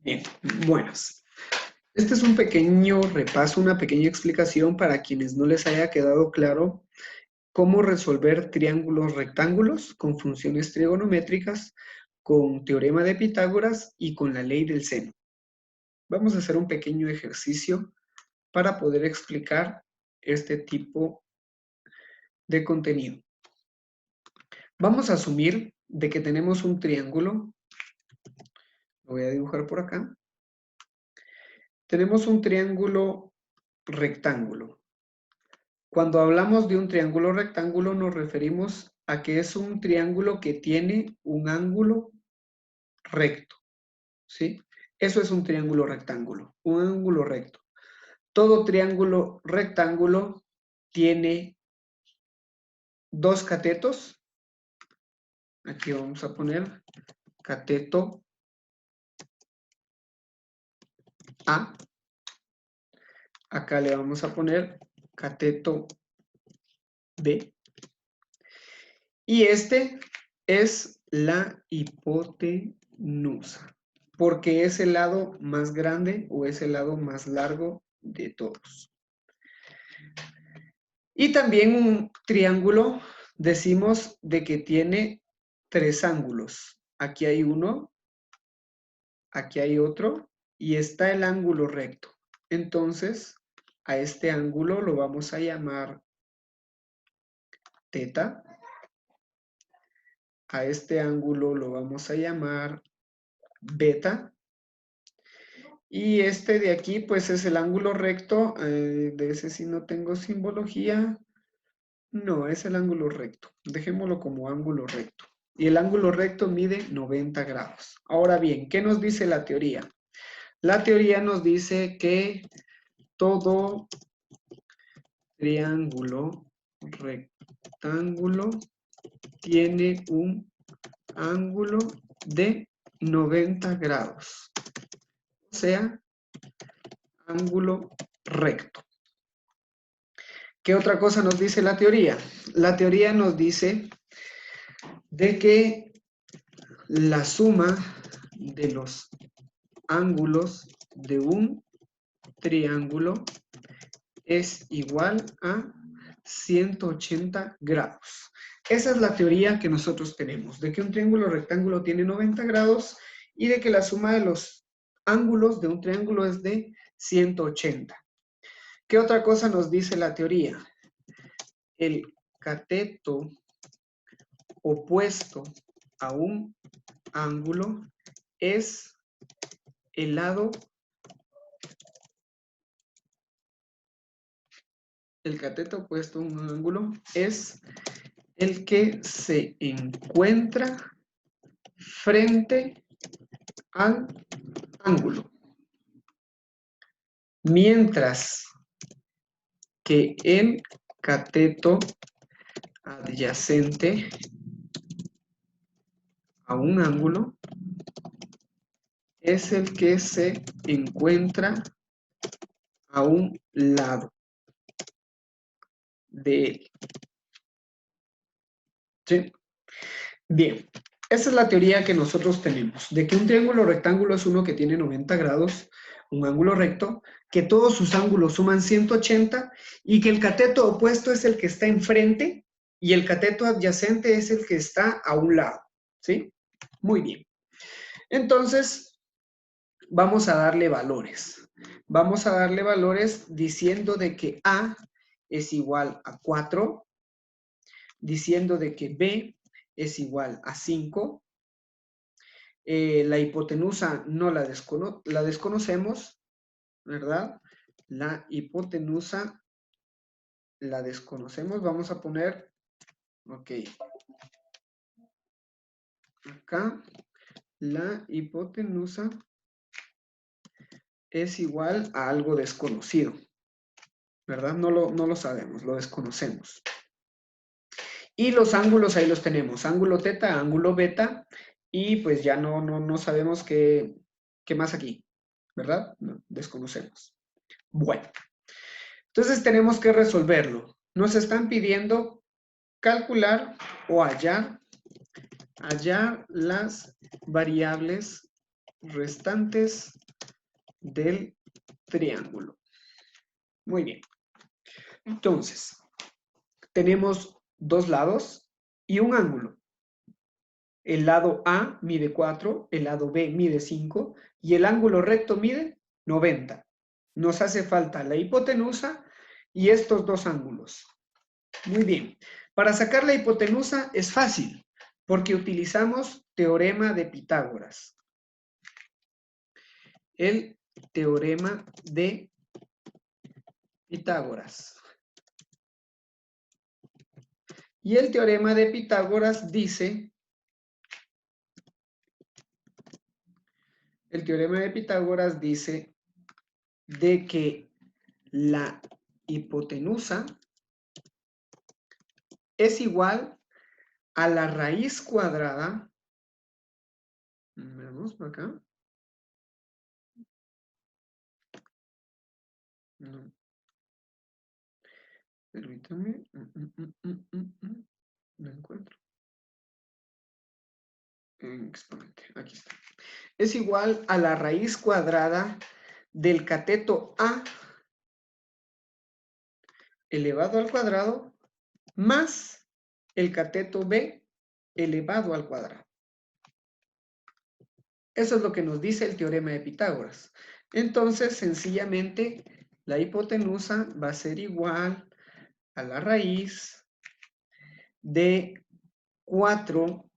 Bien, buenos. Este es un pequeño repaso, una pequeña explicación para quienes no les haya quedado claro cómo resolver triángulos rectángulos con funciones trigonométricas, con teorema de Pitágoras y con la ley del seno. Vamos a hacer un pequeño ejercicio para poder explicar este tipo de contenido. Vamos a asumir de que tenemos un triángulo. Lo voy a dibujar por acá. Tenemos un triángulo rectángulo. Cuando hablamos de un triángulo rectángulo nos referimos a que es un triángulo que tiene un ángulo recto, ¿sí? Eso es un triángulo rectángulo, un ángulo recto. Todo triángulo rectángulo tiene dos catetos. Aquí vamos a poner cateto A. Acá le vamos a poner cateto B. Y este es la hipotenusa, porque es el lado más grande o es el lado más largo de todos. Y también un triángulo, decimos de que tiene tres ángulos. Aquí hay uno, aquí hay otro, y está el ángulo recto. Entonces, a este ángulo lo vamos a llamar teta. A este ángulo lo vamos a llamar beta. Y este de aquí, pues es el ángulo recto. De ese sí no tengo simbología. No, es el ángulo recto. Dejémoslo como ángulo recto. Y el ángulo recto mide 90 grados. Ahora bien, ¿qué nos dice la teoría? La teoría nos dice que todo triángulo rectángulo tiene un ángulo de 90 grados. O sea, ángulo recto. ¿Qué otra cosa nos dice la teoría? La teoría nos dice de que la suma de los ángulos de un triángulo es igual a 180 grados. Esa es la teoría que nosotros tenemos, de que un triángulo rectángulo tiene 90 grados y de que la suma de los ángulos de un triángulo es de 180. ¿Qué otra cosa nos dice la teoría? El cateto opuesto a un ángulo es el lado, el cateto opuesto a un ángulo es el que se encuentra frente al ángulo. Mientras que el cateto adyacente a un ángulo es el que se encuentra a un lado de él. ¿Sí? Bien, esa es la teoría que nosotros tenemos, de que un triángulo rectángulo es uno que tiene 90 grados, un ángulo recto, que todos sus ángulos suman 180 y que el cateto opuesto es el que está enfrente y el cateto adyacente es el que está a un lado. ¿Sí? Muy bien. Entonces, vamos a darle valores. Vamos a darle valores diciendo de que A es igual a 4, diciendo de que B es igual a 5. La hipotenusa no la desconocemos, ¿verdad? La hipotenusa la desconocemos. Vamos a poner, ok, acá la hipotenusa es igual a algo desconocido, ¿verdad? No lo sabemos, lo desconocemos. Y los ángulos ahí los tenemos, ángulo teta, ángulo beta, y pues ya no sabemos qué más aquí, ¿verdad? No, desconocemos. Bueno, entonces tenemos que resolverlo. Nos están pidiendo calcular o hallar las variables restantes del triángulo. Muy bien. Entonces, tenemos dos lados y un ángulo. El lado A mide 4, el lado B mide 5 y el ángulo recto mide 90. Nos hace falta la hipotenusa y estos dos ángulos. Muy bien. Para sacar la hipotenusa es fácil porque utilizamos teorema de Pitágoras. El teorema de Pitágoras. Y el teorema de Pitágoras dice, de que la hipotenusa es igual a la raíz cuadrada. Veamos por acá. No. Permítame. No encuentro. Exponente. Aquí está. Es igual a la raíz cuadrada del cateto A elevado al cuadrado más el cateto B elevado al cuadrado. Eso es lo que nos dice el teorema de Pitágoras. Entonces, sencillamente, la hipotenusa va a ser igual a la raíz de 4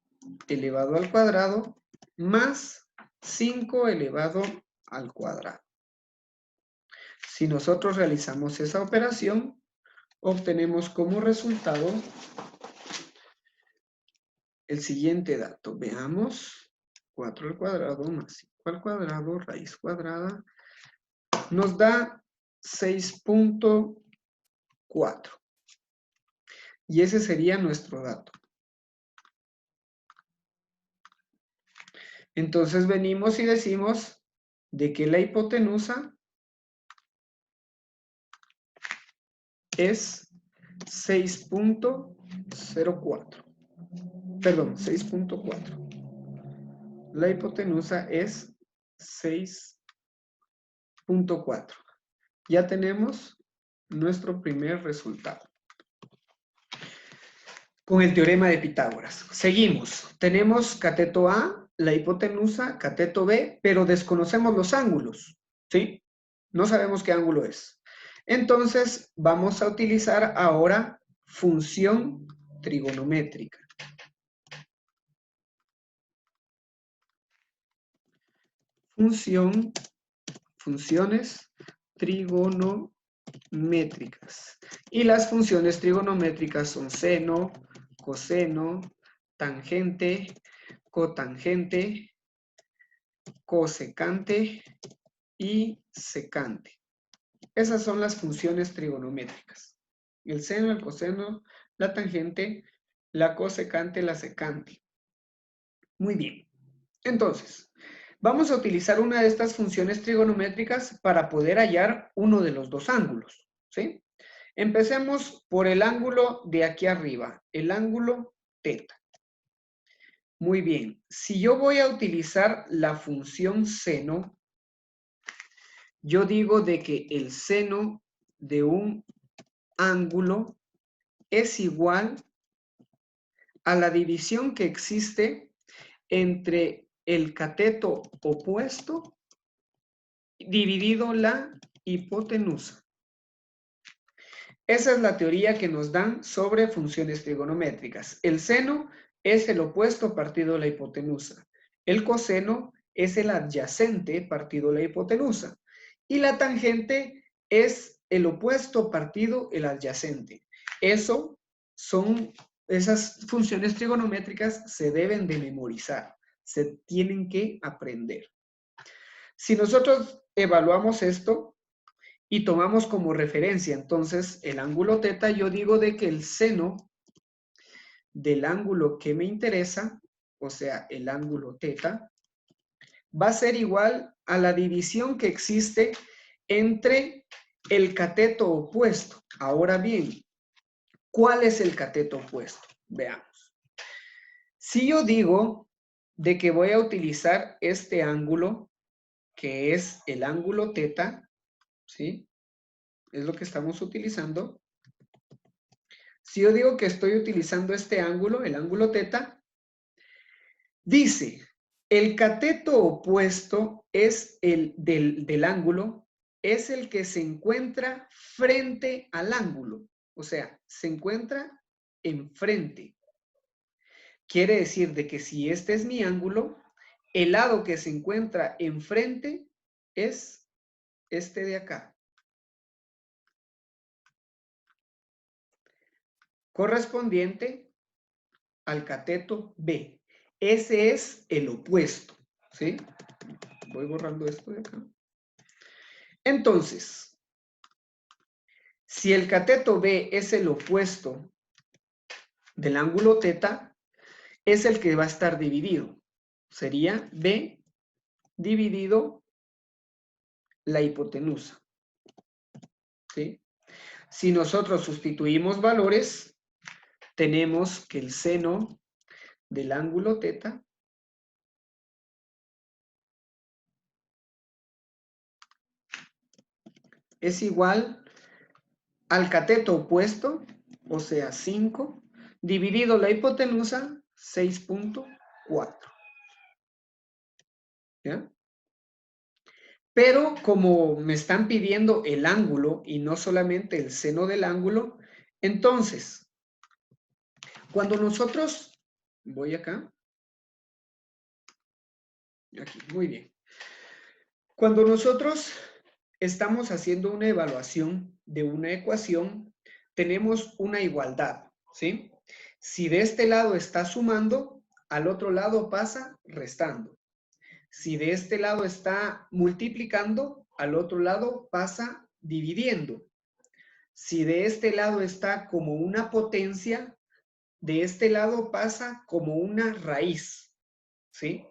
elevado al cuadrado más 5 elevado al cuadrado. Si nosotros realizamos esa operación, obtenemos como resultado el siguiente dato. Veamos, 4 al cuadrado más 5 al cuadrado, raíz cuadrada, nos da 6.4. Y ese sería nuestro dato. Entonces venimos y decimos de que la hipotenusa es 6.04. Perdón, 6.4. La hipotenusa es 6.4. Ya tenemos nuestro primer resultado. Con el teorema de Pitágoras. Seguimos. Tenemos cateto A, la hipotenusa, cateto B, pero desconocemos los ángulos, ¿sí? No sabemos qué ángulo es. Entonces, vamos a utilizar ahora función trigonométrica. Funciones trigonométricas. Y las funciones trigonométricas son seno, coseno, tangente, cotangente, cosecante y secante. Esas son las funciones trigonométricas. El seno, el coseno, la tangente, la cosecante, la secante. Muy bien. Entonces, vamos a utilizar una de estas funciones trigonométricas para poder hallar uno de los dos ángulos, ¿sí? Empecemos por el ángulo de aquí arriba, el ángulo teta. Muy bien, si yo voy a utilizar la función seno, yo digo de que el seno de un ángulo es igual a la división que existe entre el cateto opuesto dividido la hipotenusa. Esa es la teoría que nos dan sobre funciones trigonométricas. El seno es el opuesto partido la hipotenusa. El coseno es el adyacente partido la hipotenusa. Y la tangente es el opuesto partido el adyacente. Esas funciones trigonométricas se deben de memorizar, se tienen que aprender. Si nosotros evaluamos esto y tomamos como referencia entonces el ángulo teta, yo digo de que el seno del ángulo que me interesa, o sea, el ángulo teta, va a ser igual a la división que existe entre el cateto opuesto. Ahora bien, ¿cuál es el cateto opuesto? Veamos. Si yo digo de que voy a utilizar este ángulo, que es el ángulo teta, ¿sí? Es lo que estamos utilizando. Si yo digo que estoy utilizando este ángulo, el ángulo teta, dice, el cateto opuesto es el del ángulo, es el que se encuentra frente al ángulo. O sea, se encuentra enfrente. Quiere decir de que si este es mi ángulo, el lado que se encuentra enfrente es este de acá. Correspondiente al cateto B. Ese es el opuesto, ¿sí? Voy borrando esto de acá. Entonces, si el cateto B es el opuesto del ángulo teta, es el que va a estar dividido. Sería B dividido la hipotenusa, ¿sí? Si nosotros sustituimos valores, tenemos que el seno del ángulo teta es igual al cateto opuesto, o sea, 5, dividido la hipotenusa, 6.4. ¿Ya? Pero como me están pidiendo el ángulo y no solamente el seno del ángulo, entonces, cuando nosotros, voy acá, aquí, muy bien. Cuando nosotros estamos haciendo una evaluación de una ecuación, tenemos una igualdad, ¿sí? Si de este lado está sumando, al otro lado pasa restando. Si de este lado está multiplicando, al otro lado pasa dividiendo. Si de este lado está como una potencia, de este lado pasa como una raíz, ¿sí?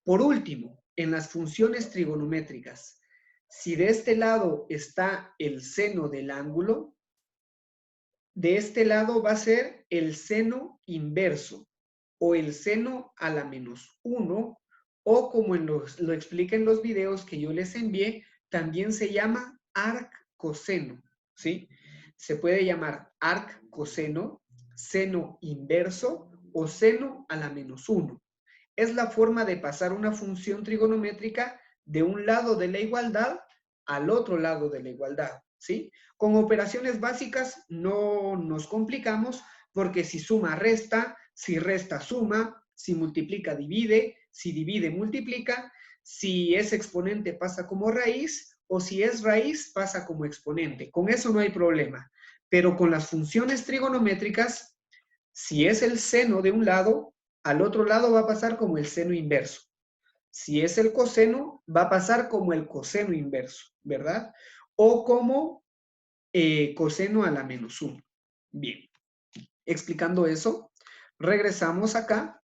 Por último, en las funciones trigonométricas, si de este lado está el seno del ángulo, de este lado va a ser el seno inverso o el seno a la menos 1 o como lo explica en los videos que yo les envié, también se llama arc coseno, ¿sí? Se puede llamar arc coseno, seno inverso o seno a la menos 1. Es la forma de pasar una función trigonométrica de un lado de la igualdad al otro lado de la igualdad, ¿sí? Con operaciones básicas no nos complicamos porque si suma resta, si resta suma, si multiplica divide, si divide multiplica, si es exponente pasa como raíz o si es raíz pasa como exponente. Con eso no hay problema. Pero con las funciones trigonométricas, si es el seno de un lado, al otro lado va a pasar como el seno inverso. Si es el coseno, va a pasar como el coseno inverso, ¿verdad? O como coseno a la menos 1. Bien, explicando eso, regresamos acá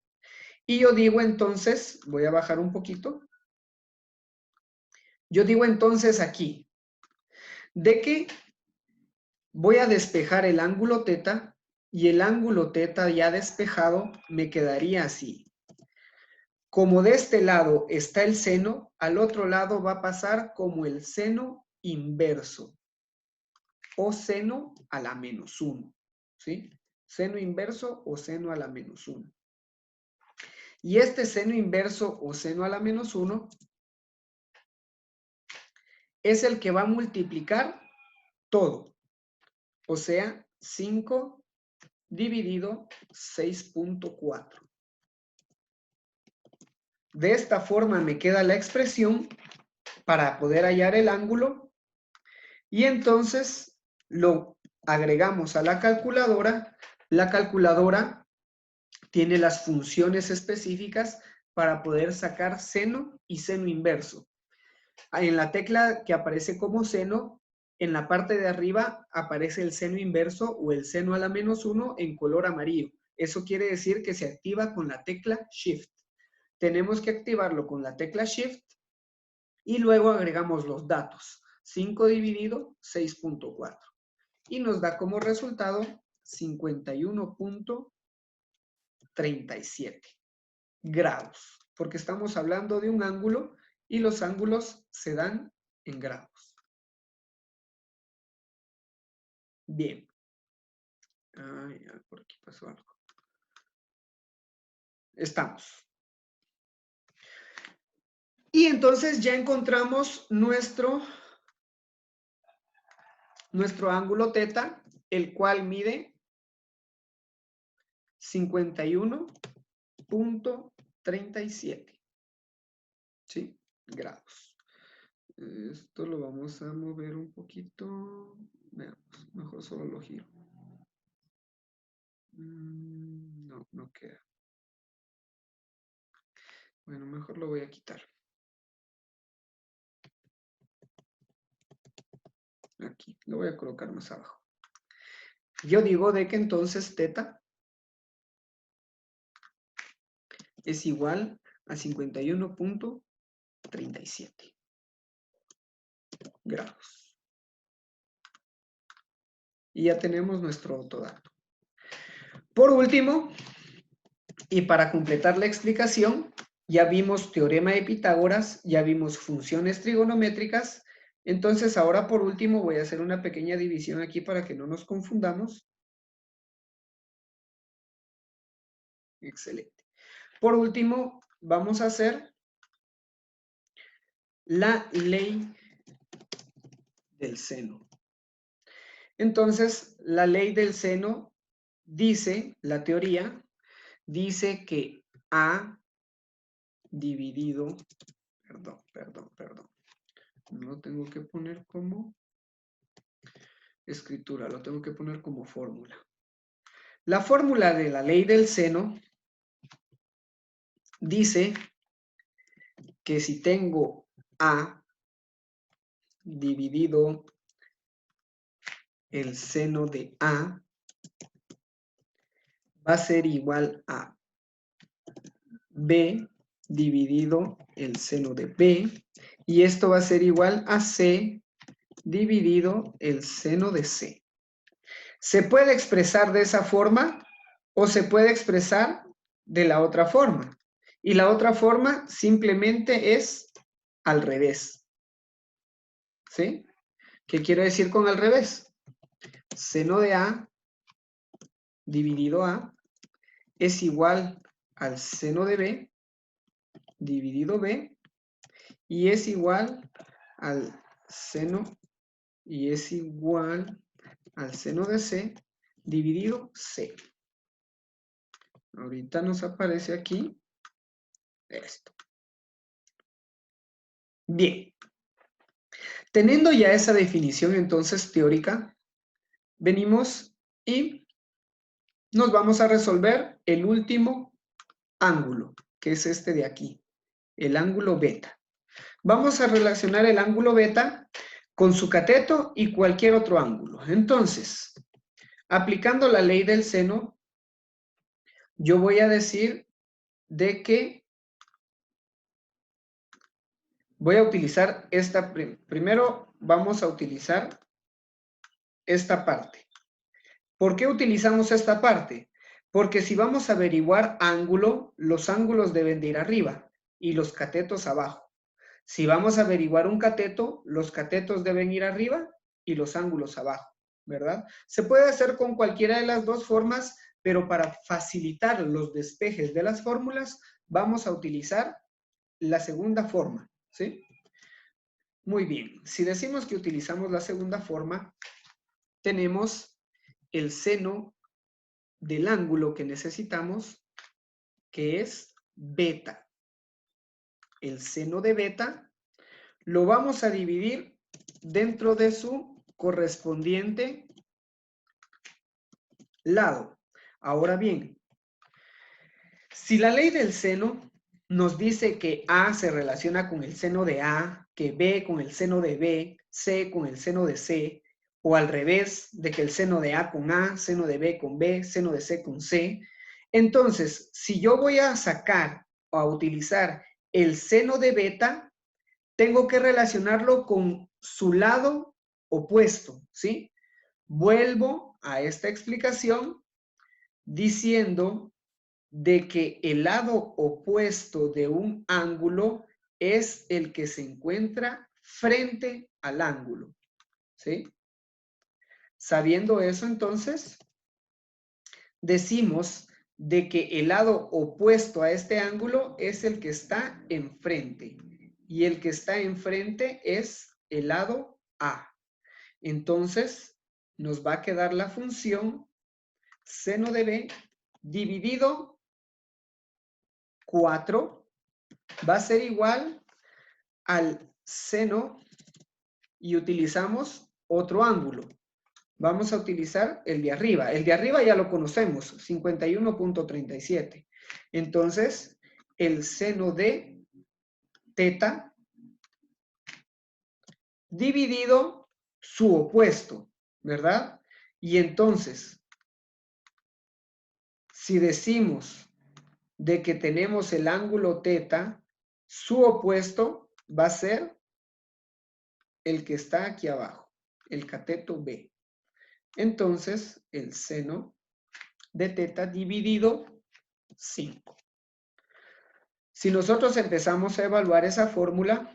y yo digo entonces, voy a bajar un poquito, yo digo entonces aquí, de que voy a despejar el ángulo teta y el ángulo teta ya despejado me quedaría así. Como de este lado está el seno, al otro lado va a pasar como el seno inverso o seno a la menos 1, ¿sí? Seno inverso o seno a la menos 1. Y este seno inverso o seno a la menos 1 es el que va a multiplicar todo. O sea, 5 dividido 6.4. De esta forma me queda la expresión para poder hallar el ángulo y entonces lo agregamos a la calculadora. La calculadora tiene las funciones específicas para poder sacar seno y seno inverso. En la tecla que aparece como seno, en la parte de arriba aparece el seno inverso o el seno a la menos 1 en color amarillo. Eso quiere decir que se activa con la tecla Shift. Tenemos que activarlo con la tecla Shift y luego agregamos los datos. 5 dividido 6.4. Y nos da como resultado 51.37. grados, porque estamos hablando de un ángulo y los ángulos se dan en grados. Bien. Ya, por aquí pasó algo. Estamos. Y entonces ya encontramos nuestro ángulo teta, el cual mide 51.37. ¿Sí? Grados. Esto lo vamos a mover un poquito. Veamos, mejor solo lo giro. No, no queda. Bueno, mejor lo voy a quitar. Aquí, lo voy a colocar más abajo. Yo digo de que entonces teta es igual a 51.37 grados. Y ya tenemos nuestro autodato. Por último, y para completar la explicación, ya vimos teorema de Pitágoras, ya vimos funciones trigonométricas. Entonces, ahora por último voy a hacer una pequeña división aquí para que no nos confundamos. Excelente. Por último, vamos a hacer la ley del seno. Entonces, la ley del seno dice, la teoría, dice que A dividido, perdón. No lo tengo que poner como escritura, lo tengo que poner como fórmula. La fórmula de la ley del seno dice que si tengo A dividido el seno de A, va a ser igual a B dividido el seno de B, y esto va a ser igual a C dividido el seno de C. Se puede expresar de esa forma o se puede expresar de la otra forma. Y la otra forma simplemente es al revés. ¿Sí? ¿Qué quiero decir con al revés? Seno de A dividido A es igual al seno de B dividido B, y es igual al seno, y es igual al seno de C dividido C. Ahorita nos aparece aquí esto. Bien. Teniendo ya esa definición entonces teórica, venimos y nos vamos a resolver el último ángulo, que es este de aquí, el ángulo beta. Vamos a relacionar el ángulo beta con su cateto y cualquier otro ángulo. Entonces, aplicando la ley del seno, yo voy a decir de que voy a utilizar esta, primero vamos a utilizar esta parte. ¿Por qué utilizamos esta parte? Porque si vamos a averiguar ángulo, los ángulos deben de ir arriba y los catetos abajo. Si vamos a averiguar un cateto, los catetos deben ir arriba y los ángulos abajo, ¿verdad? Se puede hacer con cualquiera de las dos formas, pero para facilitar los despejes de las fórmulas, vamos a utilizar la segunda forma, ¿sí? Muy bien, si decimos que utilizamos la segunda forma, tenemos el seno del ángulo que necesitamos, que es beta. El seno de beta lo vamos a dividir dentro de su correspondiente lado. Ahora bien, si la ley del seno nos dice que A se relaciona con el seno de A, que B con el seno de B, C con el seno de C, o al revés, de que el seno de A con A, seno de B con B, seno de C con C, entonces, si yo voy a sacar o a utilizar el seno de beta, tengo que relacionarlo con su lado opuesto, ¿sí? Vuelvo a esta explicación diciendo de que el lado opuesto de un ángulo es el que se encuentra frente al ángulo, ¿sí? Sabiendo eso, entonces, decimos de que el lado opuesto a este ángulo es el que está enfrente. Y el que está enfrente es el lado A. Entonces, nos va a quedar la función seno de B dividido 4 va a ser igual al seno y utilizamos otro ángulo. Vamos a utilizar el de arriba. El de arriba ya lo conocemos, 51.37. Entonces, el seno de teta dividido su opuesto, ¿verdad? Y entonces, si decimos de que tenemos el ángulo teta, su opuesto va a ser el que está aquí abajo, el cateto B. Entonces, el seno de teta dividido 5. Si nosotros empezamos a evaluar esa fórmula,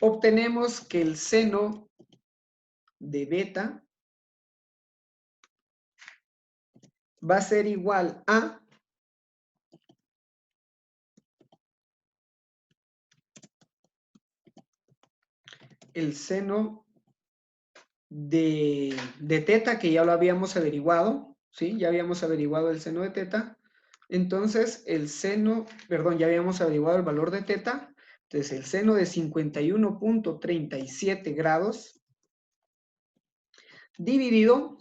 obtenemos que el seno de beta va a ser igual a el seno de teta, que ya lo habíamos averiguado, ¿sí? Ya habíamos averiguado el seno de teta. Entonces, ya habíamos averiguado el valor de teta. Entonces, el seno de 51.37 grados dividido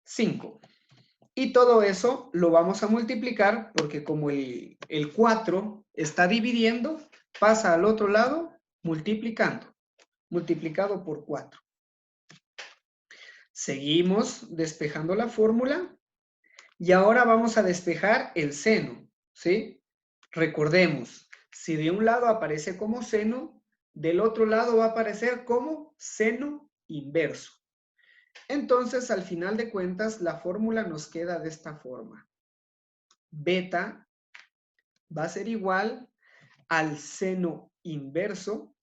5. Y todo eso lo vamos a multiplicar porque como el 4 está dividiendo, pasa al otro lado multiplicando. Multiplicado por 4. Seguimos despejando la fórmula y ahora vamos a despejar el seno, ¿sí? Recordemos, si de un lado aparece como seno, del otro lado va a aparecer como seno inverso. Entonces, al final de cuentas, la fórmula nos queda de esta forma. Beta va a ser igual al seno inverso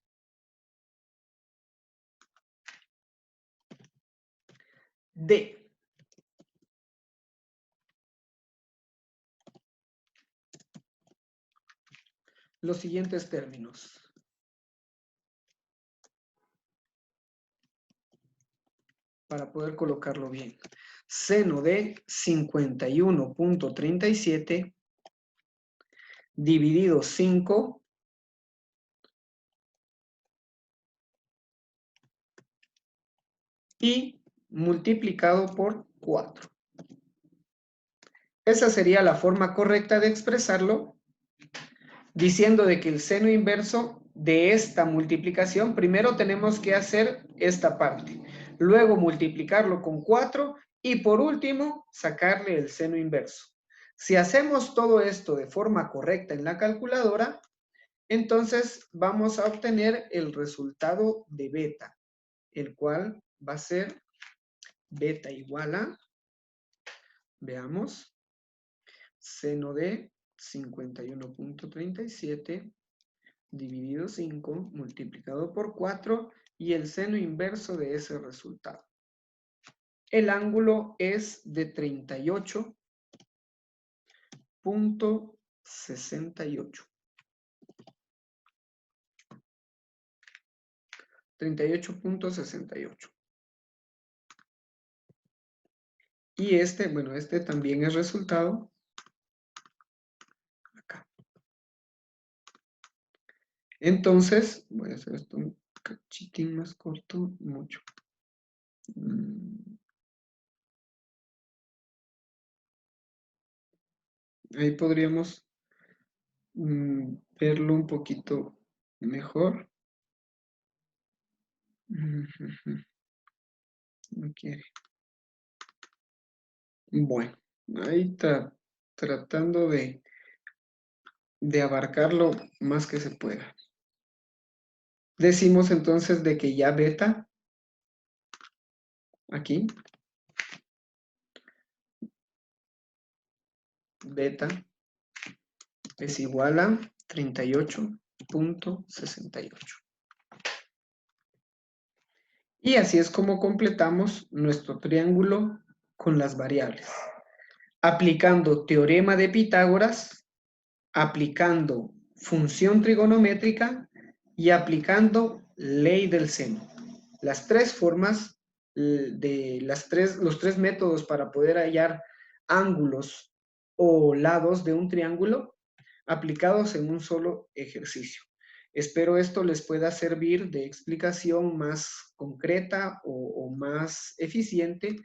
de los siguientes términos. Para poder colocarlo bien. Seno de 51.37 dividido 5 y multiplicado por 4. Esa sería la forma correcta de expresarlo, diciendo de que el seno inverso de esta multiplicación, primero tenemos que hacer esta parte, luego multiplicarlo con 4 y por último sacarle el seno inverso. Si hacemos todo esto de forma correcta en la calculadora, entonces vamos a obtener el resultado de beta, el cual va a ser beta igual a, veamos, seno de 51.37 dividido 5 multiplicado por 4 y el seno inverso de ese resultado. El ángulo es de 38.68. 38.68. Y este también es resultado acá. Entonces, voy a hacer esto un cachitín más corto, mucho. Ahí podríamos verlo un poquito mejor. No quiere. Bueno, ahí está tratando de abarcar lo más que se pueda. decimos entonces de que ya beta, aquí, beta es igual a 38.68. Y así es como completamos nuestro triángulo con las variables. Aplicando teorema de Pitágoras, aplicando función trigonométrica y aplicando ley del seno. Las tres formas de los tres métodos para poder hallar ángulos o lados de un triángulo aplicados en un solo ejercicio. Espero esto les pueda servir de explicación más concreta o más eficiente,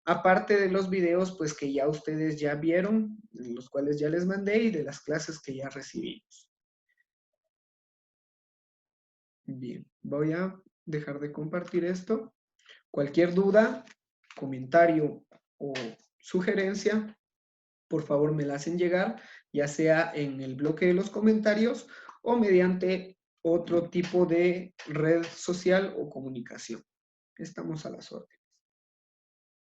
aparte de los videos pues que ya ustedes ya vieron, los cuales ya les mandé, y de las clases que ya recibimos. Bien, voy a dejar de compartir esto. Cualquier duda, comentario o sugerencia, por favor me la hacen llegar, ya sea en el bloque de los comentarios o mediante otro tipo de red social o comunicación. Estamos a las órdenes.